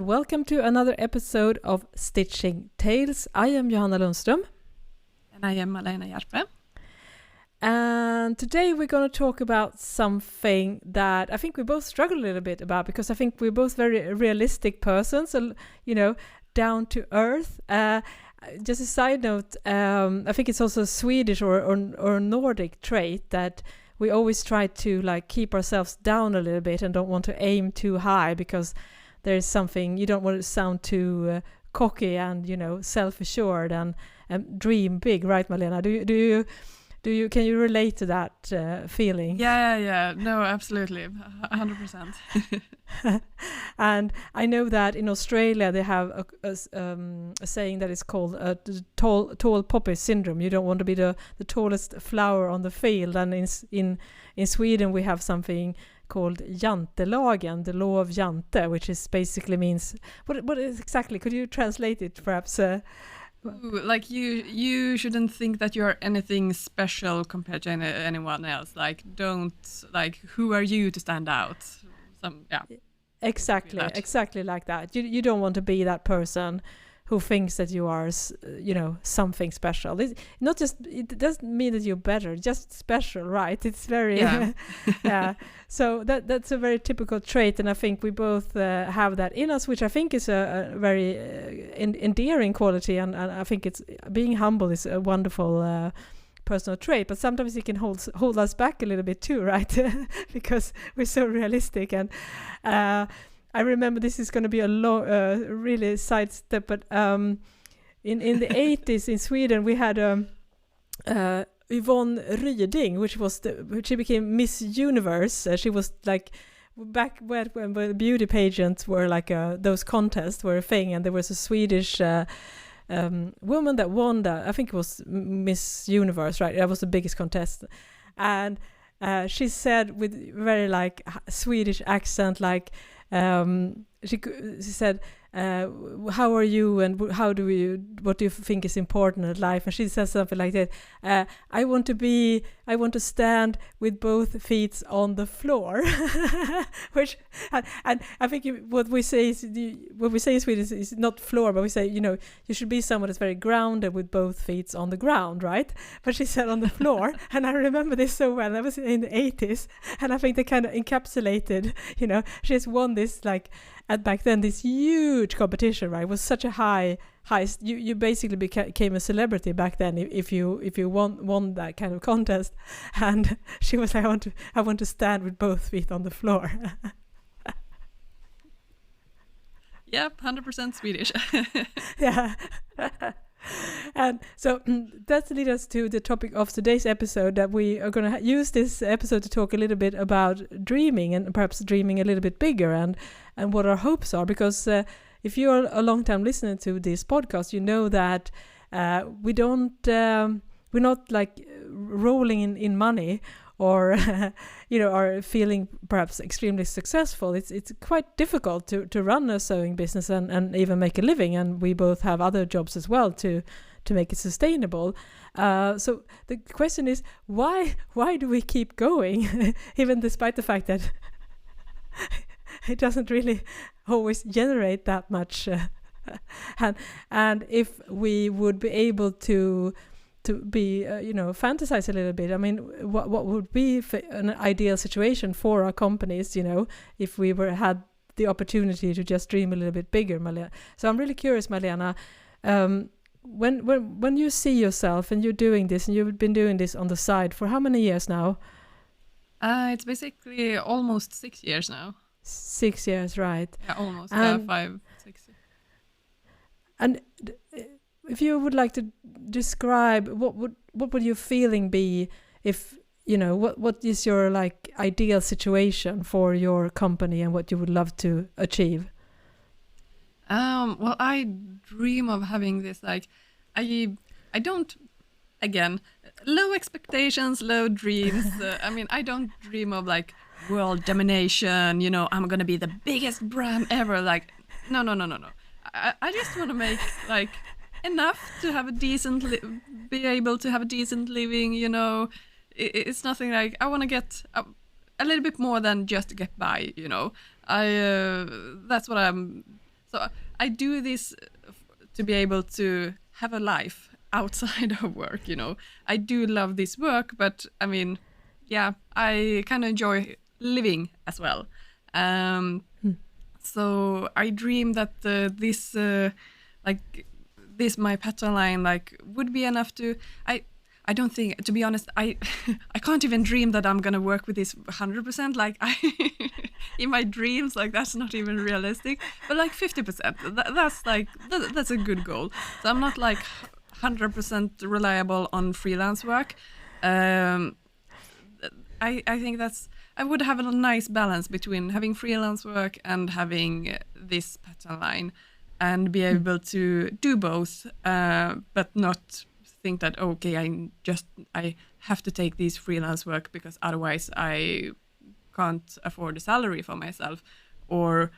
Welcome to another episode of Stitching Tales. I am Johanna Lundström. And I am Malena Hjerpe. And today we're going to talk about something that I think we both struggle a little bit about, because I think we're both very realistic persons, so, down to earth. Just a side note, I think it's also a Swedish or Nordic trait that we always try to keep ourselves down a little bit and don't want to aim too high, because there's something, you don't want to sound too cocky and self-assured and dream big, right, Malena? Can you relate to that feeling? Yeah. No, absolutely, 100%. And I know that in Australia they have a saying that is called tall poppy syndrome. You don't want to be the tallest flower on the field. And in Sweden we have something called jantelagen, the law of Jante, which is basically means what is exactly? Could you translate it, perhaps? You shouldn't think that you're anything special compared to anyone else. Who are you to stand out? Exactly like that. You don't want to be that person who thinks that you are, something special. It doesn't mean that you're better, just special, right? It's very, yeah. So that's a very typical trait, and I think we both have that in us, which I think is a very endearing quality, and I think it's being humble is a wonderful personal trait, but sometimes it can hold us back a little bit too, right? Because we're so realistic. And I remember, this is going to be a really sidestep, but in the 80s in Sweden we had Yvonne Ryding, which she became Miss Universe. She was back when the beauty pageants were those contests were a thing, and there was a Swedish woman that won that. I think it was Miss Universe, right? That was the biggest contest, and she said with very Swedish accent, she said, how are you, and what do you think is important in life? And she says something like that, I want to stand with both feet on the floor. Which and I think what we say in Sweden is not floor, but we say, you should be someone that's very grounded with both feet on the ground, right? But she said on the floor. And I remember this so well. That was in the 80s, and I think they kind of encapsulated, she has won this back then this huge competition, right? It was such a high. You basically became a celebrity back then if you won that kind of contest. And she was like, I want to stand with both feet on the floor. Yep, 100% Swedish. Yeah. And so that leads us to the topic of today's episode, that we are going to use this episode to talk a little bit about dreaming, and perhaps dreaming a little bit bigger, and what our hopes are. Because if you're a long-time listener to this podcast, you know that we're not rolling in money, or are feeling perhaps extremely successful. It's quite difficult to run a sewing business and even make a living, and we both have other jobs as well to make it sustainable. So the question is, why do we keep going, even despite the fact that it doesn't really always generate that much, and if we would be able to be fantasize a little bit. I mean, what would be an ideal situation for our companies, if we had the opportunity to just dream a little bit bigger, Malena. So I'm really curious, Malena, when you see yourself and you're doing this, and you've been doing this on the side for how many years now? It's basically almost 6 years now. 6 years, right? Yeah, almost 5, 6 years. And if you would like to describe what would your feeling be if what is your ideal situation for your company, and what you would love to achieve? Well, I dream of having this I don't, again, low expectations, low dreams. I don't dream of world domination. I'm gonna be the biggest brand ever. No. I just want to make enough to have a decent be able to have a decent living. It's nothing I want to get a little bit more than just to get by. That's what I'm So I do this to be able to have a life outside of work, you know. I do love this work, but I mean, yeah, I kind of enjoy living as well. So I dream that my pattern line like would be enough to. I don't think, to be honest, I can't even dream that I'm gonna work with this 100%. Like in my dreams, like that's not even realistic. But like 50%, that's a good goal. So I'm not like 100% reliable on freelance work. I think I would have a nice balance between having freelance work and having this pattern line, and be able to do both, but not think that okay, I have to take these freelance work because otherwise I can't afford a salary for myself, or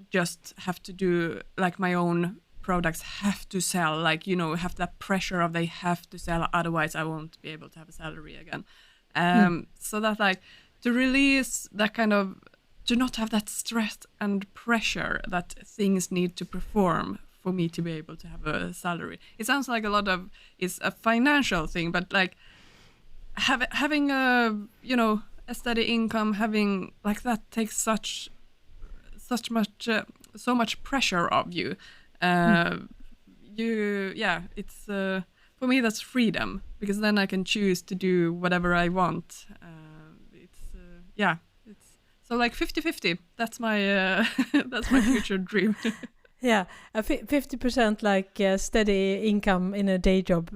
just have to do like my own products have to sell, like, you know, have that pressure of they have to sell, otherwise I won't be able to have a salary again. So that like to release that kind of, to not have that stress and pressure that things need to perform for me to be able to have a salary. It sounds like a lot of it's a financial thing, but like having a, you know, a steady income, having like that takes so much pressure of you. It's for me that's freedom, because then I can choose to do whatever I want. It's so like 50-50. That's my that's my future dream. Yeah, 50% like steady income in a day job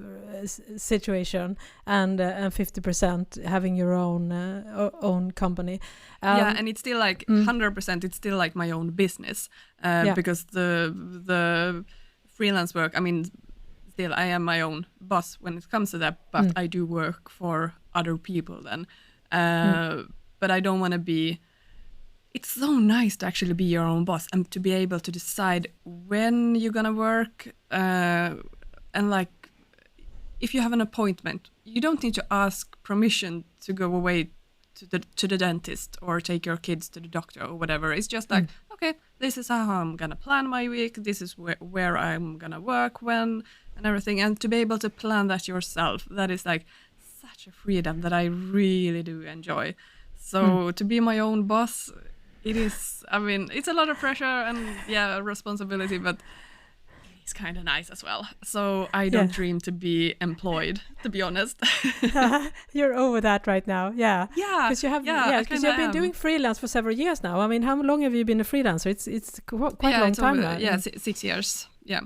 situation, and 50% having your own company. And it's still like 100%. It's still like my own business, because the freelance work. I mean, still I am my own boss when it comes to that, but I do work for other people then. But I don't want to be. It's so nice to actually be your own boss and to be able to decide when you're gonna work, and like if you have an appointment, you don't need to ask permission to go away to the dentist or take your kids to the doctor or whatever. It's just like, okay, this is how I'm gonna plan my week, this is where I'm gonna work when and everything. And to be able to plan that yourself, that is like such a freedom that I really do enjoy. So to be my own boss, it is, I mean, it's a lot of pressure and responsibility, but it's kind of nice as well. So I don't dream to be employed, to be honest. You're over that right now. Yeah. Because you have been doing freelance for several years now. I mean, how long have you been a freelancer? It's quite a long time now. Yeah, 6 years. Yeah.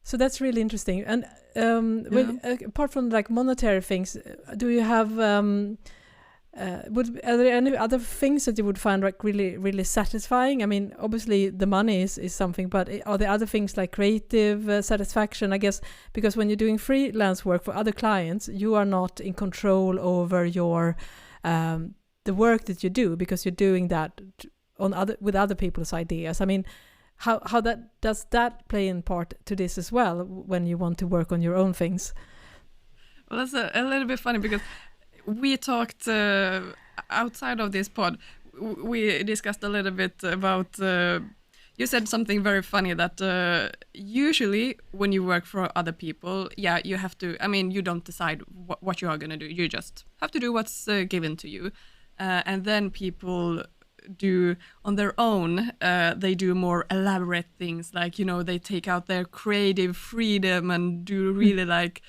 So that's really interesting. And apart from like monetary things, do you have are there any other things that you would find like really, really satisfying? I mean, obviously the money is something, but are there other things like creative satisfaction? I guess because when you're doing freelance work for other clients, you are not in control over your the work that you do, because you're doing that with other people's ideas. I mean, how does that play in part to this as well when you want to work on your own things? Well, that's a little bit funny, because we talked outside of this pod. We discussed a little bit about. You said something very funny that usually when you work for other people, you have to. I mean, you don't decide what you are going to do. You just have to do what's given to you, and then people do on their own. They do more elaborate things, like, you know, they take out their creative freedom and do really like.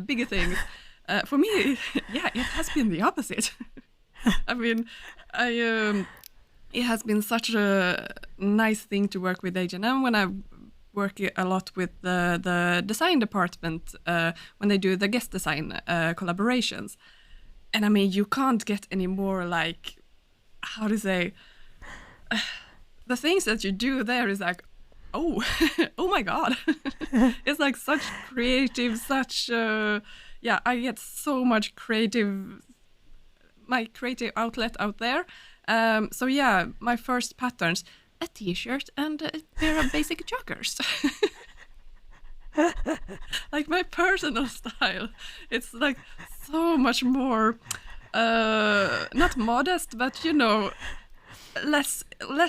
Bigger things. For me, it has been the opposite. I mean, it has been such a nice thing to work with H&M when I work a lot with the design department when they do the guest design collaborations. And I mean, you can't get any more like, how to say, the things that you do there is like, oh my God. It's like such creative, such I get so much my creative outlet out there. My first patterns, a t-shirt and a pair of basic joggers. Like my personal style, it's like so much more Not modest, but you know, less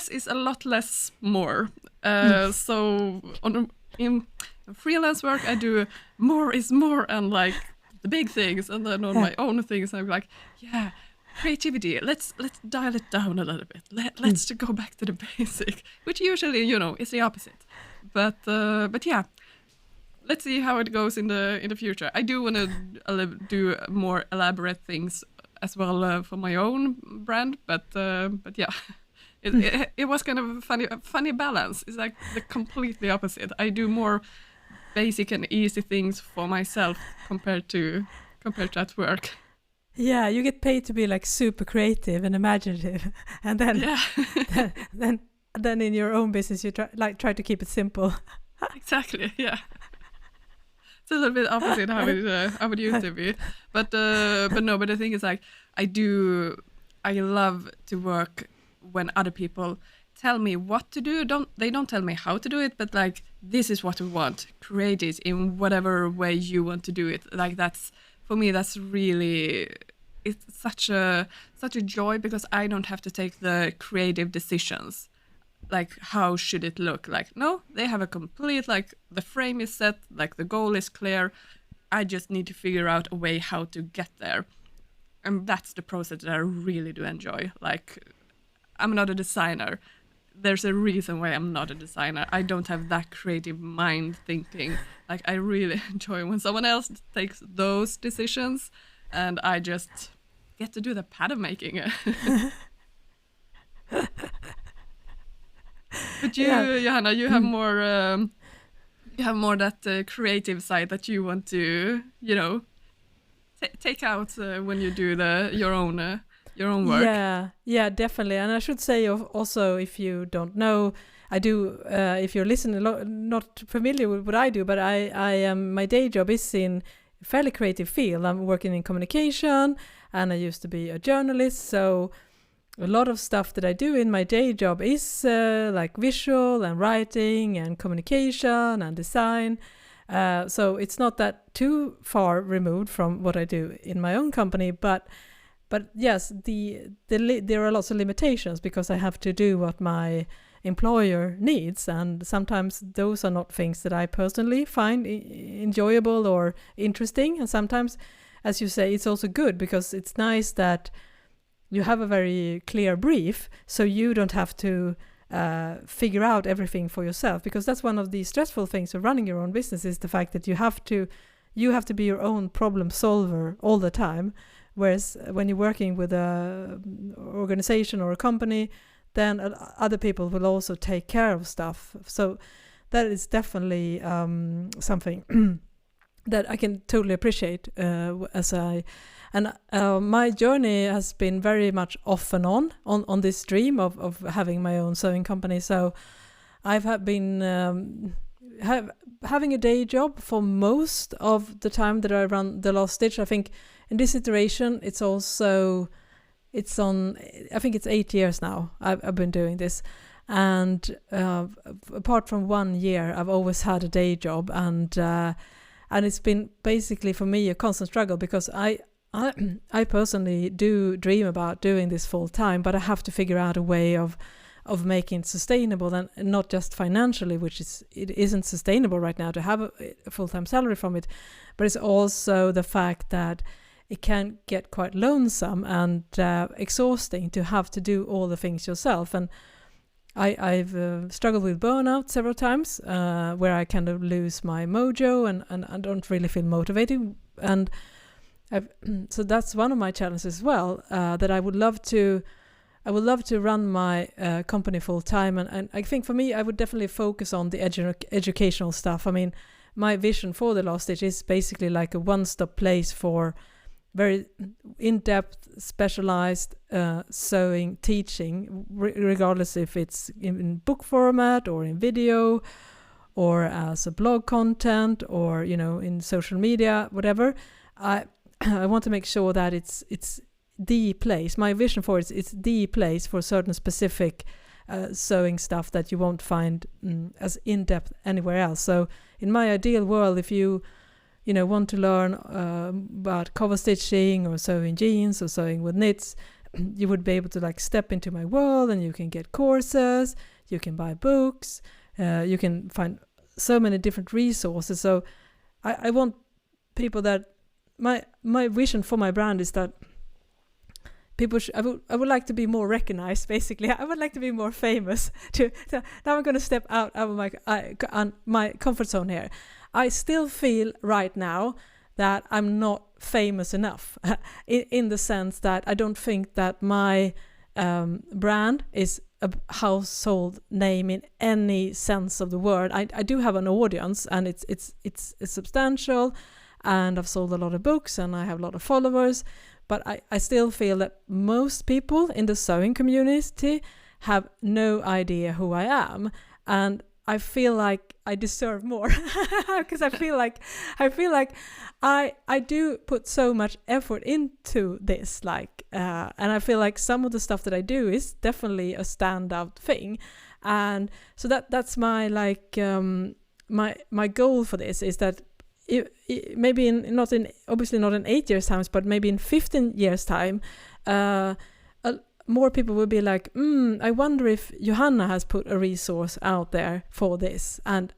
is a lot less more. So in freelance work, I do more is more, and like the big things, and then on my own things, I'm like, yeah, creativity. Let's dial it down a little bit. Let's just go back to the basic, which usually, you know, is the opposite. But yeah. Let's see how it goes in the future. I do want to do more elaborate things as well for my own brand, but yeah, it was kind of a funny balance. It's like the completely opposite. I do more basic and easy things for myself compared to at work. Yeah, you get paid to be like super creative and imaginative, and then then in your own business you try to keep it simple. Exactly. Yeah. It's a little bit opposite how it used to be, but the thing is, like, I love to work when other people tell me what to do. They don't tell me how to do it, but like, this is what we want. Create it in whatever way you want to do it. Like, that's for me. That's really, it's such a joy, because I don't have to take the creative decisions. Like, how should it look? Like, no, they have a complete, like, the frame is set, like, the goal is clear. I just need to figure out a way how to get there. And that's the process that I really do enjoy. Like, I'm not a designer. There's a reason why I'm not a designer. I don't have that creative mind thinking. Like, I really enjoy when someone else takes those decisions, and I just get to do the pattern making. But you, Johanna, you have more. You have more that creative side that you want to, you know, take out when you do your own work. Yeah, definitely. And I should say also, if you don't know, I do. If you're listening, not familiar with what I do, but I am. My day job is in a fairly creative field. I'm working in communication, and I used to be a journalist, so. A lot of stuff that I do in my day job is like visual and writing and communication and design. So it's not that too far removed from what I do in my own company. But yes, there are lots of limitations, because I have to do what my employer needs. And sometimes those are not things that I personally find enjoyable or interesting. And sometimes, as you say, it's also good, because it's nice that you have a very clear brief, so you don't have to figure out everything for yourself, because that's one of the stressful things of running your own business, is the fact that you have to be your own problem solver all the time. Whereas when you're working with a organization or a company, then other people will also take care of stuff. So that is definitely something that I can totally appreciate And my journey has been very much off and on this dream of having my own sewing company. So I've been having a day job for most of the time that I run The Last Stitch. I think in this iteration, I think it's 8 years now I've been doing this. And apart from 1 year, I've always had a day job. And it's been basically for me a constant struggle, because I personally do dream about doing this full time, but I have to figure out a way of making it sustainable, and not just financially, it isn't sustainable right now to have a full-time salary from it, but it's also the fact that it can get quite lonesome and exhausting to have to do all the things yourself. And I've struggled with burnout several times, where I kind of lose my mojo and I don't really feel motivated. And so that's one of my challenges as well, that I would love to run my company full time, and I think for me I would definitely focus on the educational stuff. I mean, my vision for The Last Stitch is basically like a one-stop place for very in-depth, specialized sewing teaching, regardless if it's in book format or in video or as a blog content or, you know, in social media, whatever. I want to make sure that it's the place. My vision for it's the place for certain specific sewing stuff that you won't find as in-depth anywhere else. So in my ideal world, if you want to learn about cover stitching or sewing jeans or sewing with knits, you would be able to like step into my world, and you can get courses, you can buy books, you can find so many different resources. So I want people that my vision for my brand is that people I would like to be more recognized. Basically, I would like to be more famous. Now I'm going to step out of my comfort zone here. I still feel right now that I'm not famous enough in the sense that I don't think that my brand is a household name in any sense of the word. I do have an audience, and it's substantial, and I've sold a lot of books and I have a lot of followers, but I still feel that most people in the sewing community have no idea who I am, and I feel like I deserve more because I feel like I do put so much effort into this, and I feel like some of the stuff that I do is definitely a standout thing, and so that's my my goal for this is that maybe obviously not in 8 years time, but maybe in 15 years time, more people will be like, I wonder if Johanna has put a resource out there for this, and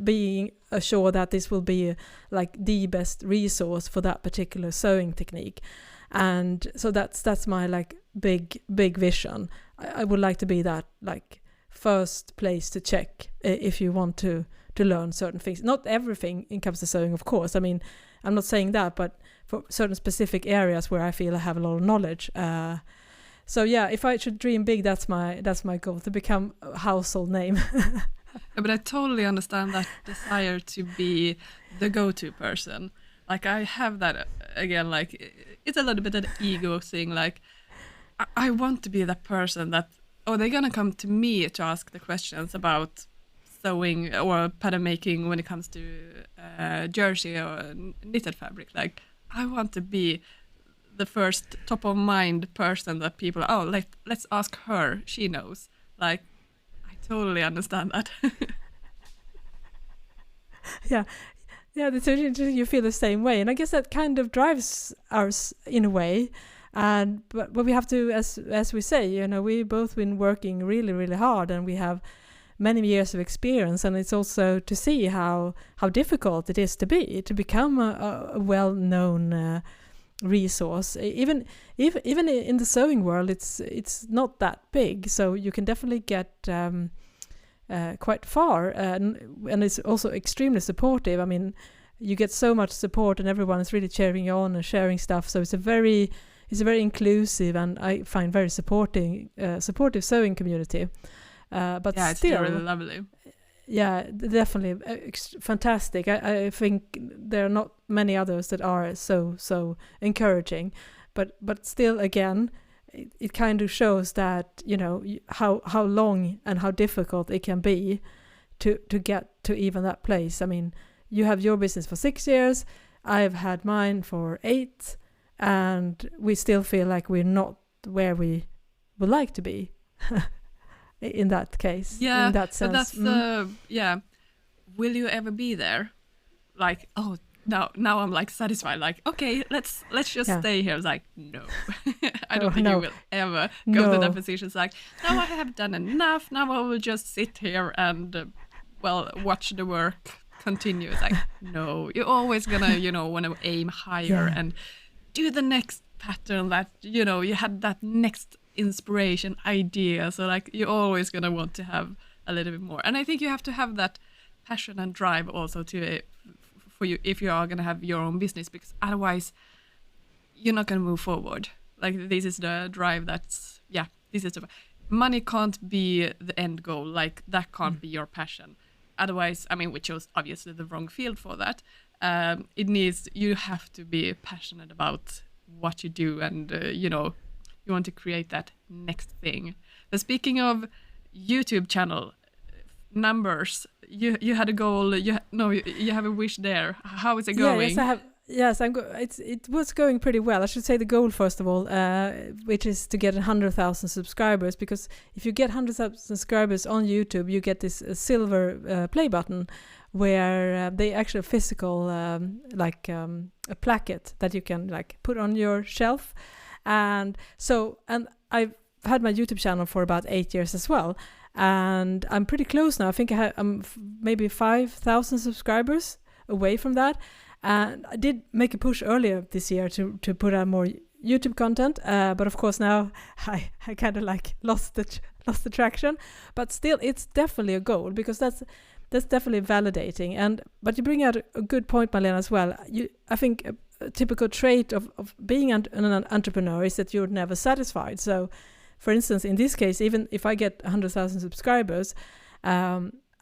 being assured that this will be like the best resource for that particular sewing technique. And so that's my like big vision. I would like to be that like first place to check if you want to learn certain things. Not everything in comes to sewing, of course. I mean, I'm not saying that, but for certain specific areas where I feel I have a lot of knowledge. So yeah, if I should dream big, that's my goal, to become a household name. Yeah, but I totally understand that desire to be the go-to person. Like I have that again. Like it's a little bit of an ego thing. Like I want to be that person that they're gonna come to me to ask the questions about sewing or pattern making when it comes to jersey or knitted fabric. Like I want to be the first top of mind person that people let's ask her, she knows. Like I totally understand that. yeah you feel the same way, and I guess that kind of drives us in a way. And but we have to, as we say, we both been working really, really hard, and we have many years of experience, and it's also to see how difficult it is to become a well-known resource. Even in the sewing world, it's not that big, so you can definitely get quite far, and it's also extremely supportive. I mean, you get so much support, and everyone is really cheering you on and sharing stuff. So it's a very inclusive, and I find very supportive sewing community. But yeah, still, it's really lovely. Yeah, definitely fantastic. I think there are not many others that are so encouraging, but still, again, it kind of shows that how long and how difficult it can be to get to even that place. I mean, you have your business for 6 years, I've had mine for 8, and we still feel like we're not where we would like to be. In that case, in that sense. But that's will you ever be there? Like, now I'm like satisfied. Like, okay, let's just stay here. It's like, no, I don't think you will ever go to that position. It's like, now I have done enough. Now I will just sit here and watch the work continue. It's like, no, you're always gonna want to aim higher and do the next pattern that you had that next inspiration idea. So like you're always gonna want to have a little bit more, and I think you have to have that passion and drive also for you if you are gonna have your own business, because otherwise you're not gonna move forward. Like this is the drive. This is the money can't be the end goal. Like that can't be your passion. Otherwise, I mean, we chose obviously the wrong field for that. You have to be passionate about what you do, and you want to create that next thing. But speaking of YouTube channel numbers, you had a goal. You have a wish there. How is it going? Yes, it was going pretty well. I should say the goal first of all, which is to get 100,000 subscribers. Because if you get 100,000 subscribers on YouTube, you get this silver play button, where they actually physical a placket that you can like put on your shelf, and I've had my YouTube channel for about 8 years as well, and I'm pretty close now. I think I'm maybe 5,000 subscribers away from that. And I did make a push earlier this year to put out more YouTube content, but of course now I kind of like lost the traction. But still, it's definitely a goal, because that's definitely validating. But you bring out a good point, Malena, as well. I think a typical trait of being an entrepreneur is that you're never satisfied. So, for instance, in this case, even if I get 100,000 subscribers,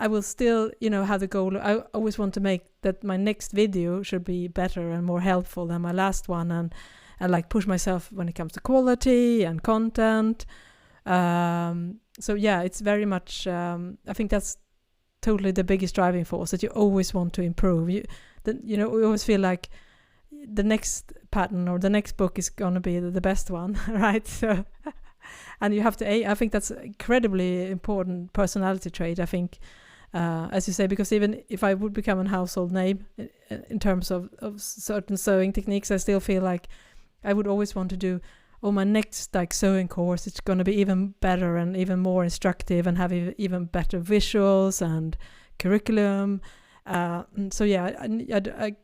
I will still, have the goal. I always want to make that my next video should be better and more helpful than my last one, and like push myself when it comes to quality and content. So yeah, it's very much. I think that's totally the biggest driving force, that you always want to improve. We always feel like the next pattern or the next book is gonna be the best one, right? So, and you have to. I think that's an incredibly important personality trait. I think. As you say, because even if I would become a household name in terms of certain sewing techniques, I still feel like I would always want to do, my next like sewing course, it's going to be even better and even more instructive and have even better visuals and curriculum. So yeah,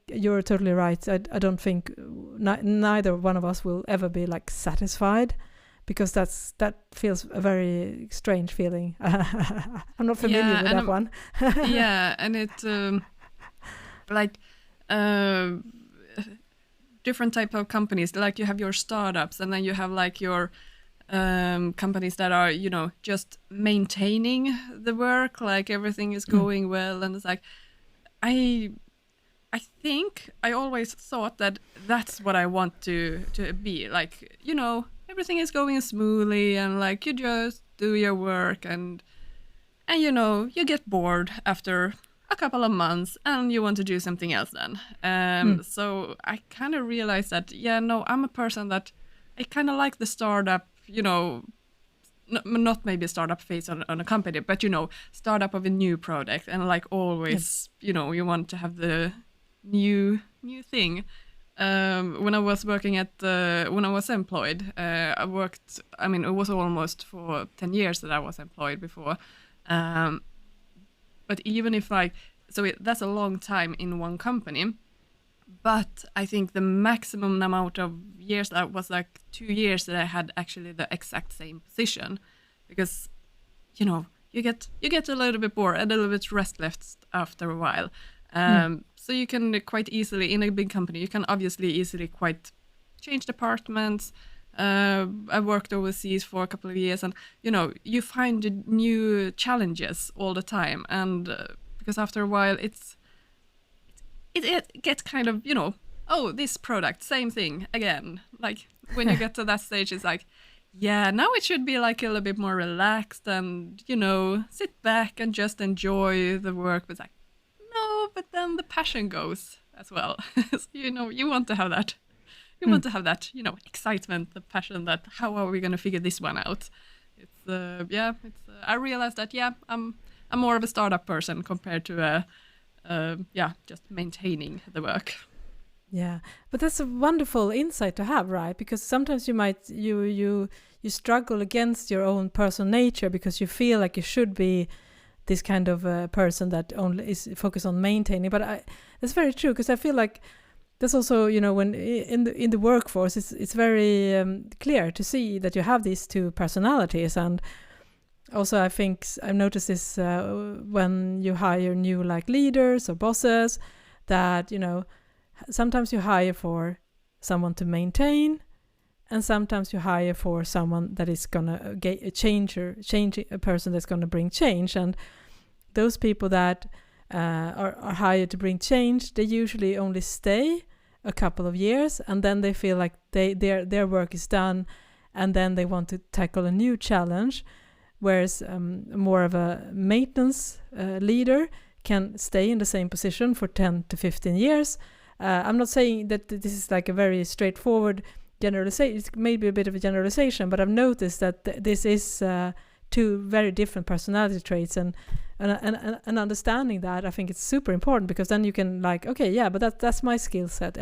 you're totally right. I don't think neither one of us will ever be like satisfied, because that feels a very strange feeling. I'm not familiar with that one. Yeah, and it different type of companies. Like you have your startups, and then you have like your companies that are just maintaining the work, like everything is going well, and it's like I think I always thought that that's what I want to be like. Everything is going smoothly, and like you just do your work, and you get bored after a couple of months and you want to do something else then. So I kind of realized that, I'm a person that I kind of like the startup, not maybe a startup phase on a company, but startup of a new product, and like always, you want to have the new thing. When I was working when I was employed, it was almost for 10 years that I was employed before. But even if that's a long time in one company, but I think the maximum amount of years that was like 2 years that I had actually the exact same position, because, you get a little bit bored and a little bit restless after a while. So you can quite easily, in a big company, you can obviously easily quite change departments. I worked overseas for a couple of years, and you find new challenges all the time, and because after a while it gets kind of this product, same thing again. Like when you get to that stage, it's like, now it should be like a little bit more relaxed and sit back and just enjoy the work. But it's like, no, but then the passion goes as well. So, you want to have that. You want to have that, excitement, the passion, that how are we going to figure this one out? I realized that, I'm more of a startup person compared to just maintaining the work. Yeah, but that's a wonderful insight to have, right? Because sometimes you might you struggle against your own personal nature, because you feel like you should be this kind of person that only is focused on maintaining. But that's very true, because I feel like that's also, when in the workforce, it's very clear to see that you have these two personalities. And also, I think I've noticed this when you hire new leaders or bosses, that sometimes you hire for someone to maintain, and sometimes you hire for someone that is gonna change a person that's gonna bring change. And those people that are hired to bring change, they usually only stay a couple of years, and then they feel like their work is done, and then they want to tackle a new challenge. Whereas more of a maintenance leader can stay in the same position for 10 to 15 years, I'm not saying that this is like a very straightforward generalization. It's maybe a bit of a generalization, but I've noticed that this is two very different personality traits, and understanding that, I think it's super important, because then you can like, okay, yeah, but that's my skill set.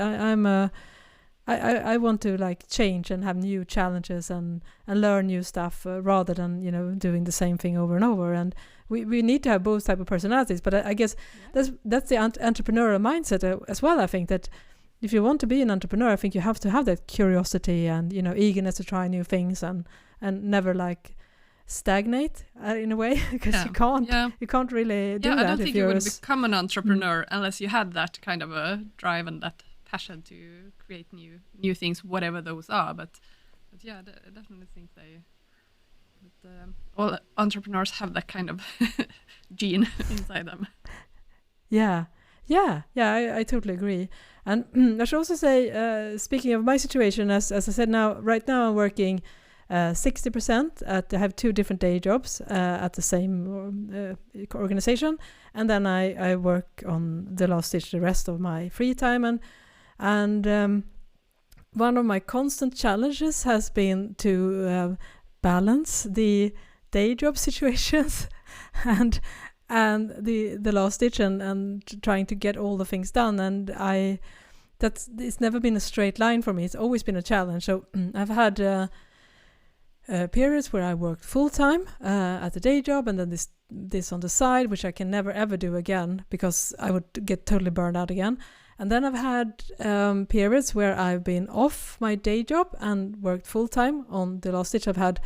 I want to like change and have new challenges and learn new stuff rather than, you know, doing the same thing over and over. And we need to have both type of personalities. But I guess that's the entrepreneurial mindset as well. I think that if you want to be an entrepreneur, I think you have to have that curiosity and, you know, eagerness to try new things and never like stagnate in a way, because you can't really do that. I don't think you would become an entrepreneur unless you had that kind of a drive and that passion to create new things, whatever those are. But yeah, I definitely think all entrepreneurs have that kind of gene inside them. I totally agree. And I should also say, speaking of my situation, as I said, right now I'm working 60%. I have 2 different day jobs at the same organization, and then I work on the last stitch the rest of my free time. And one of my constant challenges has been to balance the day job situations and the last stitch and trying to get all the things done. And it's never been a straight line for me. It's always been a challenge. So I've had periods where I worked full time at the day job, and then this on the side, which I can never ever do again because I would get totally burned out again. And then I've had periods where I've been off my day job and worked full time on the last stitch. I've had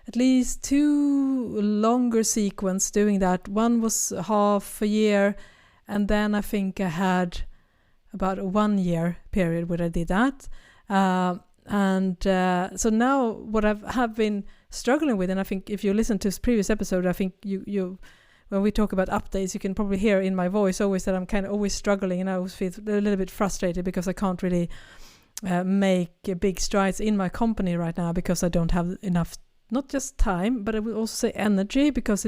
at least 2 longer sequence doing that. One was half a year, and then I think I had about a 1 year period where I did that. So now what I have been struggling with, and I think if you listen to this previous episode, I think you when we talk about updates, you can probably hear in my voice always that I'm kind of always struggling, and I always feel a little bit frustrated because I can't really make big strides in my company right now because I don't have enough, not just time, but I would also say energy, because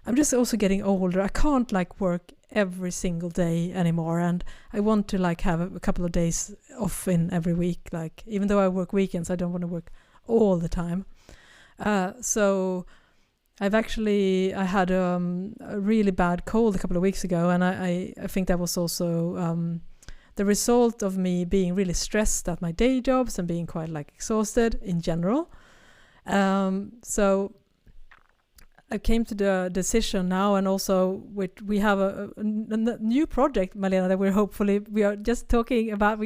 I'm just also getting older. I can't like work every single day anymore, and I want to like have a couple of days off in every week. Like, even though I work weekends, I don't want to work all the time. So I had a really bad cold a couple of weeks ago, and I think that was also the result of me being really stressed at my day jobs and being quite like exhausted in general. So I came to the decision now, and also we have a new project, Malena, that we are just talking about.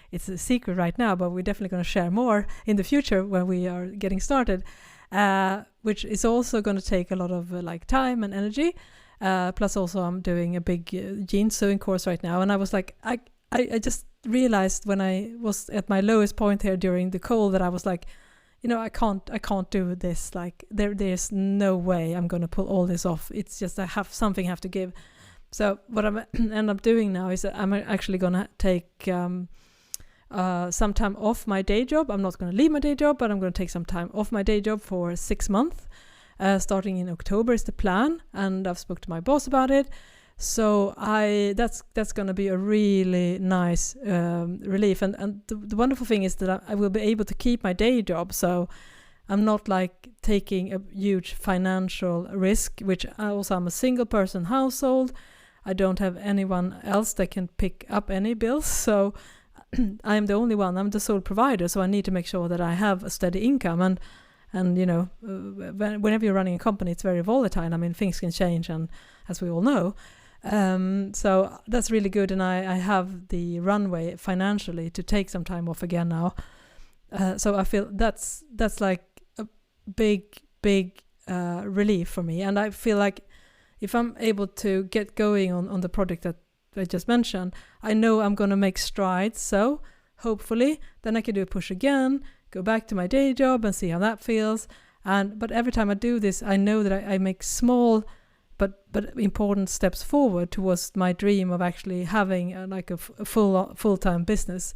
It's a secret right now, but we're definitely going to share more in the future when we are getting started, which is also going to take a lot of like time and energy. Plus also I'm doing a big jean sewing course right now, and I was like, I just realized when I was at my lowest point here during the cold that I was like, you know, I can't do this. Like there's no way I'm going to pull all this off. It's just something have to give. So what I'm end up doing now is that I'm actually going to take some time off my day job. I'm not going to leave my day job, but I'm going to take some time off my day job for 6 months. Starting in October is the plan, and I've spoke to my boss about it. So that's going to be a really nice relief. And the wonderful thing is that I will be able to keep my day job. So I'm not like taking a huge financial risk, which I'm a single person household. I don't have anyone else that can pick up any bills. So I'm the only one. I'm the sole provider. So I need to make sure that I have a steady income. And you know, whenever you're running a company, it's very volatile. I mean, things can change, and as we all know. So that's really good, and I have the runway financially to take some time off again now. So I feel that's like a big relief for me, and I feel like if I'm able to get going on the project that I just mentioned, I know I'm going to make strides. So hopefully then I can do a push again, go back to my day job and see how that feels. But every time I do this, I know that I make small but important steps forward towards my dream of actually having a full-time business.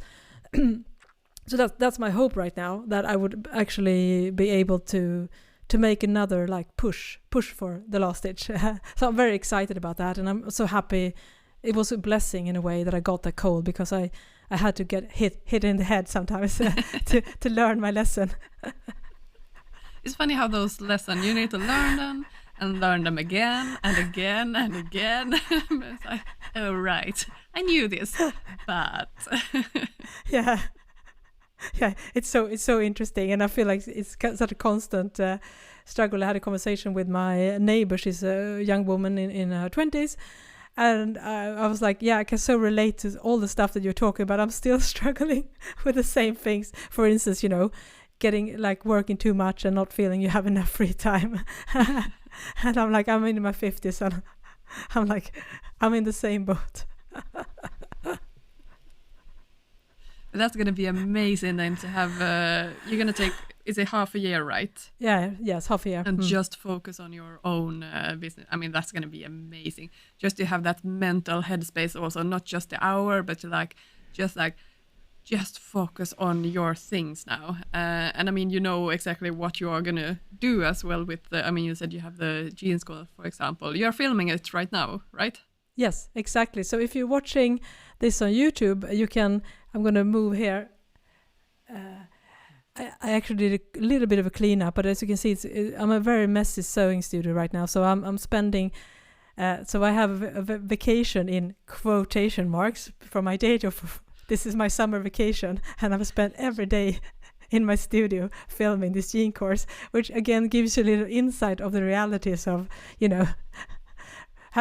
So that's my hope right now, that I would actually be able to make another like push for the last stitch. So I'm very excited about that, and I'm so happy it was a blessing in a way that I got that cold, because I had to get hit in the head sometimes to learn my lesson. It's funny how those lessons, you need to learn them and learn them again and again and again. It's like, oh, right, I knew this, but... Yeah, it's so interesting, and I feel like it's such a constant struggle. I had a conversation with my neighbor. She's a young woman in her 20s, and I was like, yeah, I can so relate to all the stuff that you're talking about. I'm still struggling with the same things. For instance, getting like working too much and not feeling you have enough free time. And I'm like, I'm in my 50s, and I'm like, I'm in the same boat. That's going to be amazing then to have, you're going to take, is it half a year, right? Yes, half a year. And just focus on your own business. I mean, that's going to be amazing. Just to have that mental headspace also, not just the hour, but to just focus on your things now. And I mean, you know exactly what you are going to do as well with the, I mean, you said you have the jeans course, for example. You're filming it right now, right? Yes, exactly. So if you're watching this on YouTube, you can, I'm going to move here. I actually did a little bit of a cleanup, but as you can see, I'm a very messy sewing studio right now. So I'm spending, so I have a vacation in quotation marks from my day job. This is my summer vacation, and I've spent every day in my studio filming this jean course, which again gives you a little insight of the realities of,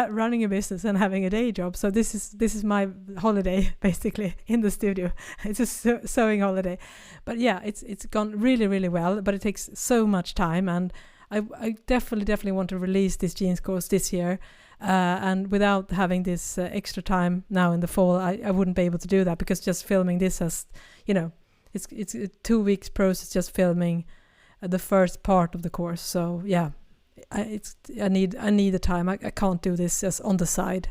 running a business and having a day job. So this is my holiday basically in the studio. It's a sewing holiday, but yeah, it's gone really, really well. But it takes so much time, and I definitely want to release this jeans course this year. And without having this extra time now in the fall, I wouldn't be able to do that, because just filming this has, it's a 2 weeks process just filming the first part of the course. So yeah. I need the time. I can't do this just on the side.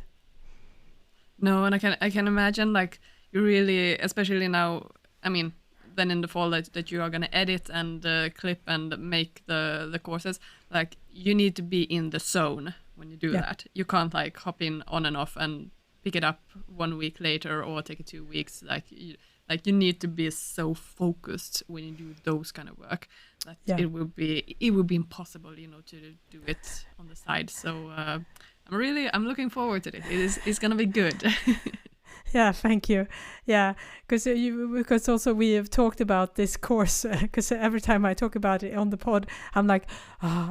No, and I can imagine, like, you really, especially now, I mean, then in the fall that you are going to edit and clip and make the courses, like, you need to be in the zone when you do that. You can't like hop in on and off and pick it up 1 week later or take it 2 weeks. Like you need to be so focused when you do those kind of work that it would be impossible, to do it on the side. So I'm looking forward to it. It's gonna be good. Yeah, thank you. Yeah, because also we have talked about this course, because every time I talk about it on the pod, I'm like,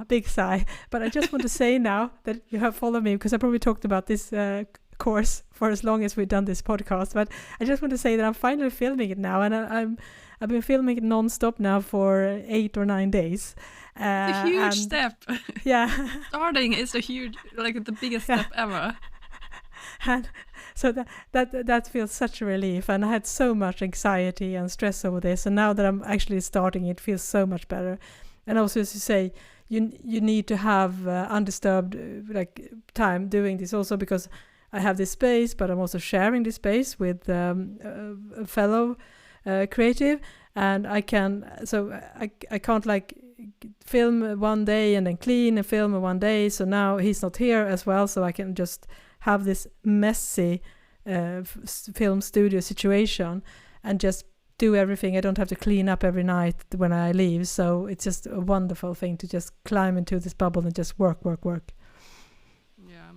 big sigh. But I just want to say now that you have followed me, because I probably talked about this course for as long as we've done this podcast. But I just want to say that I'm finally filming it now, and I've been filming it non-stop now for 8 or 9 days. It's a huge step. Yeah. Starting is the biggest step ever. And so that feels such a relief, and I had so much anxiety and stress over this, and now that I'm actually starting, it feels so much better. And also, as you say, you need to have undisturbed time doing this, also because I have this space, but I'm also sharing this space with a fellow creative, and I can't film one day and then clean and film one day. So now he's not here as well, so I can just have this messy film studio situation and just do everything. I don't have to clean up every night when I leave. So it's just a wonderful thing to just climb into this bubble and just work. Yeah,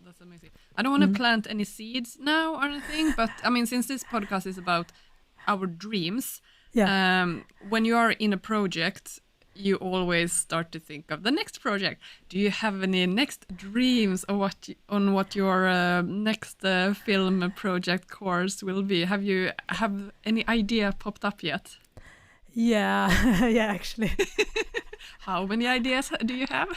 that's amazing. I don't want to plant any seeds now or anything, but I mean, since this podcast is about our dreams, when you are in a project, you always start to think of the next project. Do you have any next dreams or what your next film project course will be? Have any idea popped up yet? Yeah, actually. How many ideas do you have?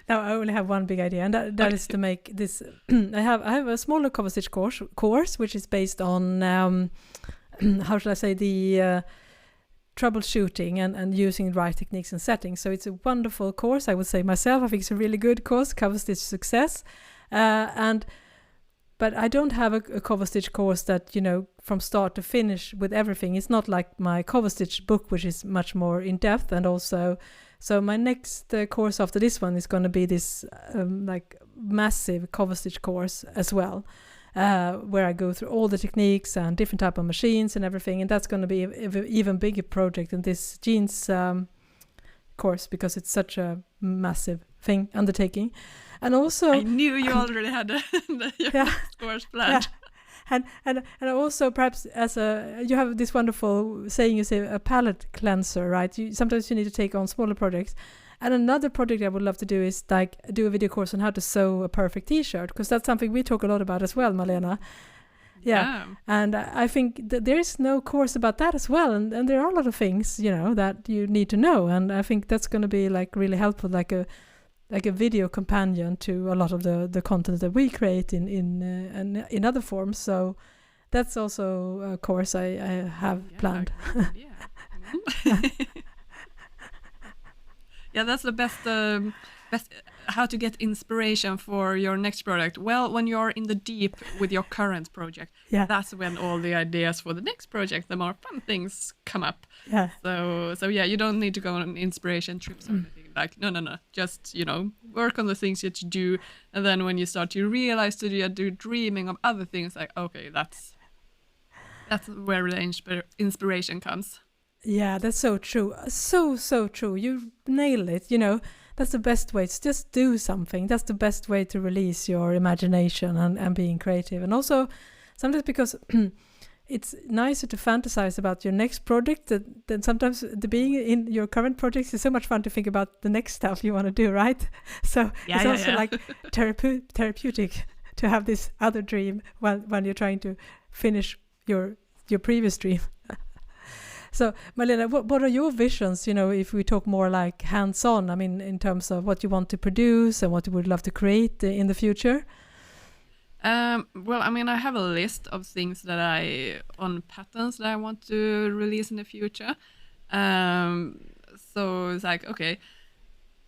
No, I only have one big idea, and that is to make this. I have a smaller cover stitch course, which is based on how should I say, the troubleshooting and using the right techniques and settings. So it's a wonderful course, I would say myself. I think it's a really good course, cover stitch success. But I don't have a cover stitch course that, from start to finish with everything. It's not like my cover stitch book, which is much more in depth. And also, so my next course after this one is going to be this massive cover stitch course as well. where I go through all the techniques and different type of machines and everything. And that's going to be an even bigger project than this jeans course, because it's such a massive undertaking. And also, I knew you already had the course planned. Yeah. And also perhaps you have this wonderful saying, you say a palette cleanser, right? Sometimes you need to take on smaller projects. And another project I would love to do is like do a video course on how to sew a perfect t-shirt, because that's something we talk a lot about as well, Malena. Yeah. And I think that there is no course about that as well. And there are a lot of things, that you need to know. And I think that's going to be like really helpful, like a video companion to a lot of the content that we create in other forms. So that's also a course I have planned. Yeah, that's the best how to get inspiration for your next project. Well, when you're in the deep with your current project, that's when all the ideas for the next project, the more fun things come up. Yeah. So yeah, you don't need to go on inspiration trips or anything. Like, no. Just, work on the things that you do. And then when you start to realize that you're dreaming of other things, like, okay, that's where the inspiration comes. Yeah, that's so true. So true. You nailed it. That's the best way. It's just do something. That's the best way to release your imagination and being creative. And also sometimes because it's nicer to fantasize about your next project than sometimes being in your current projects is so much fun to think about the next stuff you want to do, right? So it's also like therapeutic to have this other dream when you're trying to finish your previous dream. So, Malena, what are your visions, if we talk more like hands-on, I mean, in terms of what you want to produce and what you would love to create in the future? Well, I mean, I have a list of things on patterns that I want to release in the future. So it's like, okay,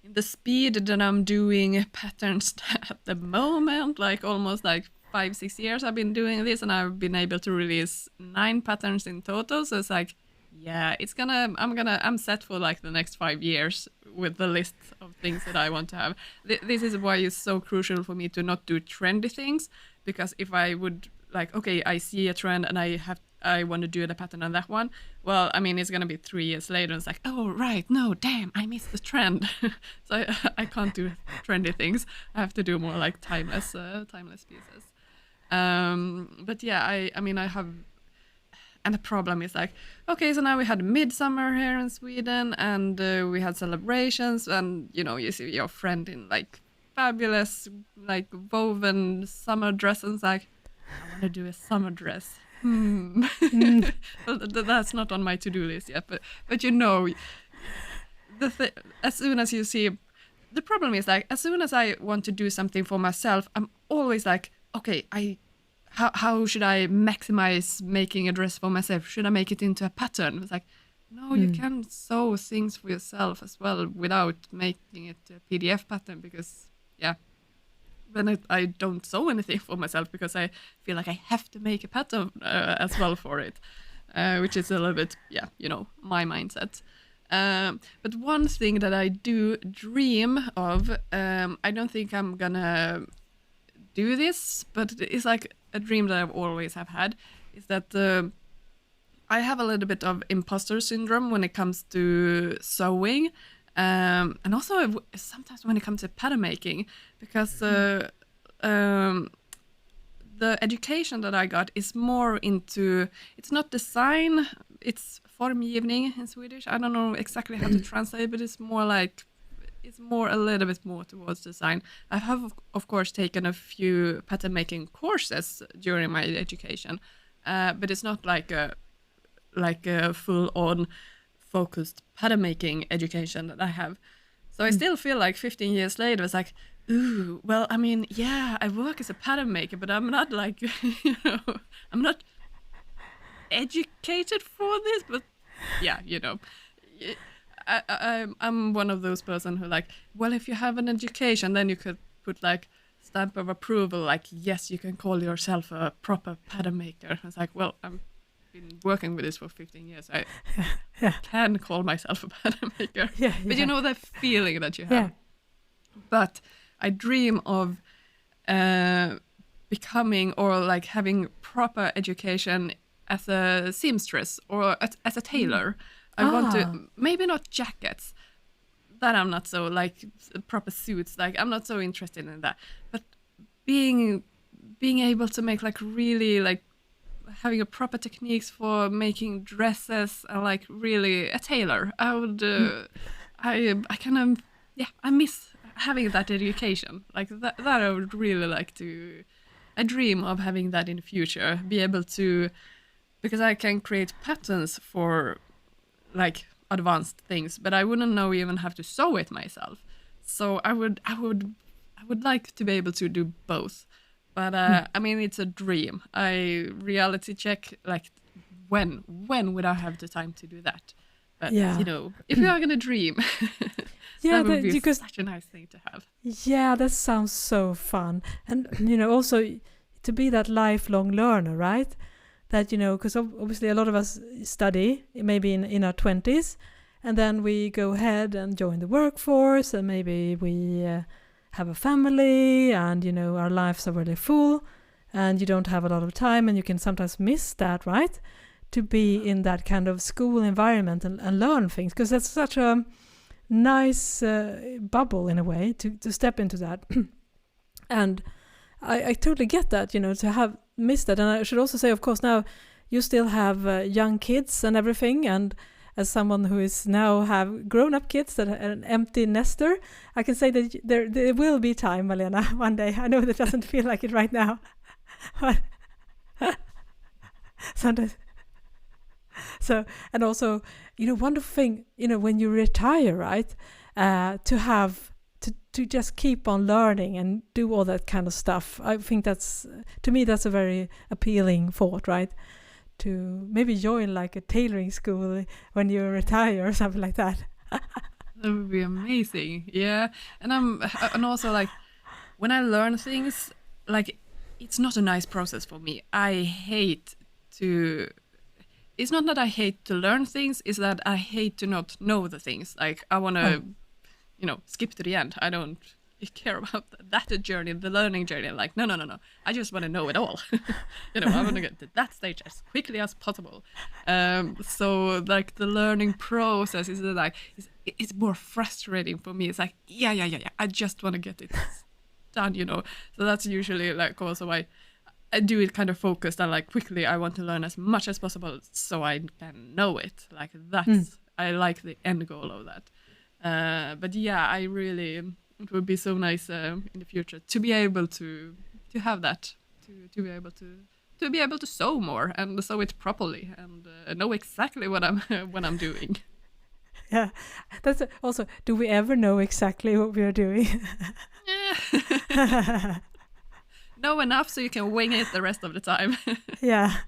the speed that I'm doing patterns at the moment, like almost like 5-6 years I've been doing this, and I've been able to release 9 patterns in total. So it's like, yeah, I'm set for like the next 5 years with the list of things that I want to have. This is why it's so crucial for me to not do trendy things, because if I would like, okay, I see a trend and I want to do the pattern on that one, well, I mean, it's going to be 3 years later and it's like, oh, right, no, damn, I missed the trend. So I can't do trendy things. I have to do more like timeless pieces. But yeah, I mean, I have. And the problem is like, okay, so now we had midsummer here in Sweden, and we had celebrations, and you see your friend in like fabulous like woven summer dress, and it's like, I want to do a summer dress. Well, that's not on my to-do list yet, but as soon as you see, the problem is like, as soon as I want to do something for myself, I'm always like, okay, How should I maximize making a dress for myself? Should I make it into a pattern? It's like, no, you can sew things for yourself as well without making it a PDF pattern, because, then I don't sew anything for myself because I feel like I have to make a pattern as well for it, which is a little bit, my mindset. But one thing that I do dream of, I don't think I'm gonna do this, but it's like a dream that I've always have had, is that I have a little bit of imposter syndrome when it comes to sewing, and also sometimes when it comes to pattern making, because the education that I got is more into, it's not design, it's formgivning in Swedish. I don't know exactly how to translate, but it's more like, it's more a little bit more towards design. I have, of course, taken a few pattern making courses during my education, but it's not like a full-on focused pattern making education that I have. So I still feel like 15 years later, it's like, ooh, well, I mean, yeah, I work as a pattern maker, but I'm not like, I'm not educated for this, but yeah, I'm one of those person who like, well, if you have an education, then you could put like stamp of approval, like, yes, you can call yourself a proper pattern maker. It's like, well, I've been working with this for 15 years. I can call myself a pattern maker. But you know that feeling that you have. But I dream of becoming or like having proper education as a seamstress or as a tailor. I want to, maybe not jackets, that I'm not so like proper suits, like I'm not so interested in that, but being able to make like really like having a proper techniques for making dresses and like really a tailor. I would I kind of I miss having that education like that I would really like to. I dream of having that in the future, be able to, because I can create patterns for like advanced things, but I wouldn't know even have to sew it myself. So I would like to be able to do both. But I mean, it's a dream. I reality check like when would I have the time to do that? But you know, if you are gonna dream, that would be such a nice thing to have. Yeah, that sounds so fun. And you know, also to be that lifelong learner, right? That, you know, because obviously a lot of us study maybe in our 20s, and then we go ahead and join the workforce, and maybe we have a family, and, you know, our lives are really full, and you don't have a lot of time, and you can sometimes miss that, right? To be in that kind of school environment and learn things, because that's such a nice bubble in a way to step into that. And I totally get that, you know, to have missed that. And I should also say, of course, now you still have young kids and everything, and as someone who is now have grown-up kids that are an empty nester, I can say that there will be time, Malena, one day. I know that doesn't feel like it right now, but sometimes. So, and also, you know, wonderful thing, you know, when you retire, right, to have to just keep on learning and do all that kind of stuff. I think that's, to me, that's a very appealing thought, right? To maybe join like a tailoring school when you retire or something like that. That would be amazing. Yeah. And also like when I learn things, like it's not a nice process for me. It's not that I hate to learn things, it's that I hate to not know the things. Like I want to, you know, skip to the end. I don't care about that journey, the learning journey. Like, no. I just want to know it all. You know, I want to get to that stage as quickly as possible. So like the learning process is like, it's more frustrating for me. It's like, yeah. I just want to get it done, you know. So that's usually like also why I do it kind of focused and like quickly. I want to learn as much as possible so I can know it. Like that's, I like the end goal of that. But yeah, I really, it would be so nice in the future to be able to have that, to be able to sew more and sew it properly and know exactly what I'm doing. Yeah, that's also. Do we ever know exactly what we are doing? Yeah. Know enough so you can wing it the rest of the time. Yeah.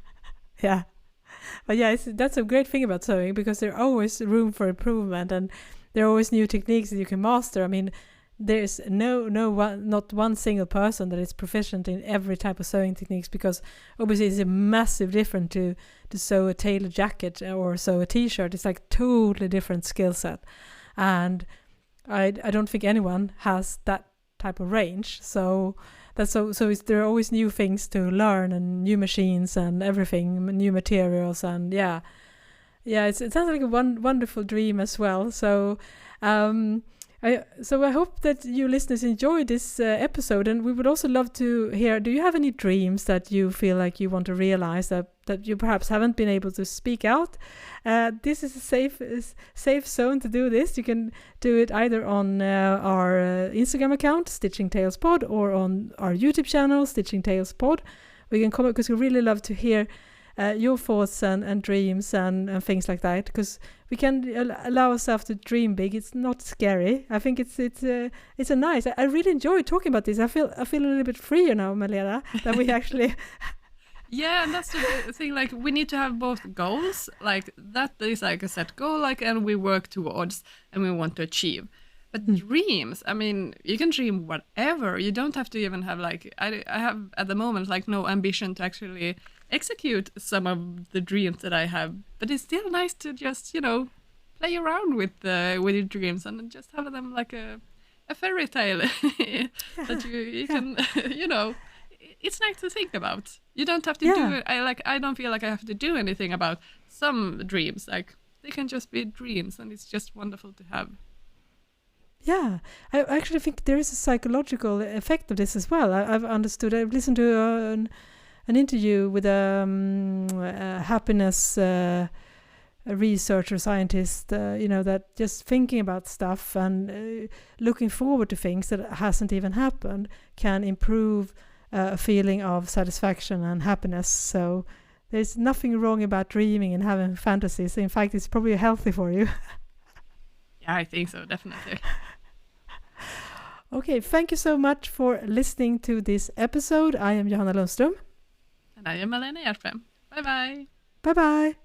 But yeah, that's a great thing about sewing, because there's always room for improvement, and there are always new techniques that you can master. I mean, there's not one single person that is proficient in every type of sewing techniques, because obviously it's a massive difference to sew a tailored jacket or sew a t-shirt. It's like totally different skill set, and I don't think anyone has that type of range. So that's there are always new things to learn, and new machines and everything, new materials, and yeah, it sounds like a wonderful dream as well. So I hope that you listeners enjoyed this episode, and we would also love to hear, do you have any dreams that you feel like you want to realize that you perhaps haven't been able to speak out? This is a safe zone to do this. You can do it either on our Instagram account, Stitching Tales Pod, or on our YouTube channel, Stitching Tales Pod. We can comment, because we really love to hear your thoughts and dreams and things like that, because we can allow ourselves to dream big. It's not scary. I think it's a nice. I really enjoy talking about this. I feel a little bit freer now, Malena, that we actually. Yeah, and that's the thing. Like, we need to have both goals. Like, that is like a set goal, like, and we work towards and we want to achieve. But dreams, I mean, you can dream whatever. You don't have to even have like, I have at the moment like no ambition to actually execute some of the dreams that I have. But it's still nice to just, you know, play around with your dreams and just have them like a fairy tale that you can, you know, it's nice to think about. You don't have to do it. I don't feel like I have to do anything about some dreams. Like they can just be dreams, and it's just wonderful to have. Yeah, I actually think there is a psychological effect of this as well. I've understood. I've listened to an interview with a happiness a researcher, scientist, that just thinking about stuff and looking forward to things that hasn't even happened can improve a feeling of satisfaction and happiness. So there's nothing wrong about dreaming and having fantasies. In fact, it's probably healthy for you. Yeah, I think so, definitely. Okay, thank you so much for listening to this episode. I am Johanna Lundström. And I am Malena Hjerpe. Bye-bye. Bye-bye.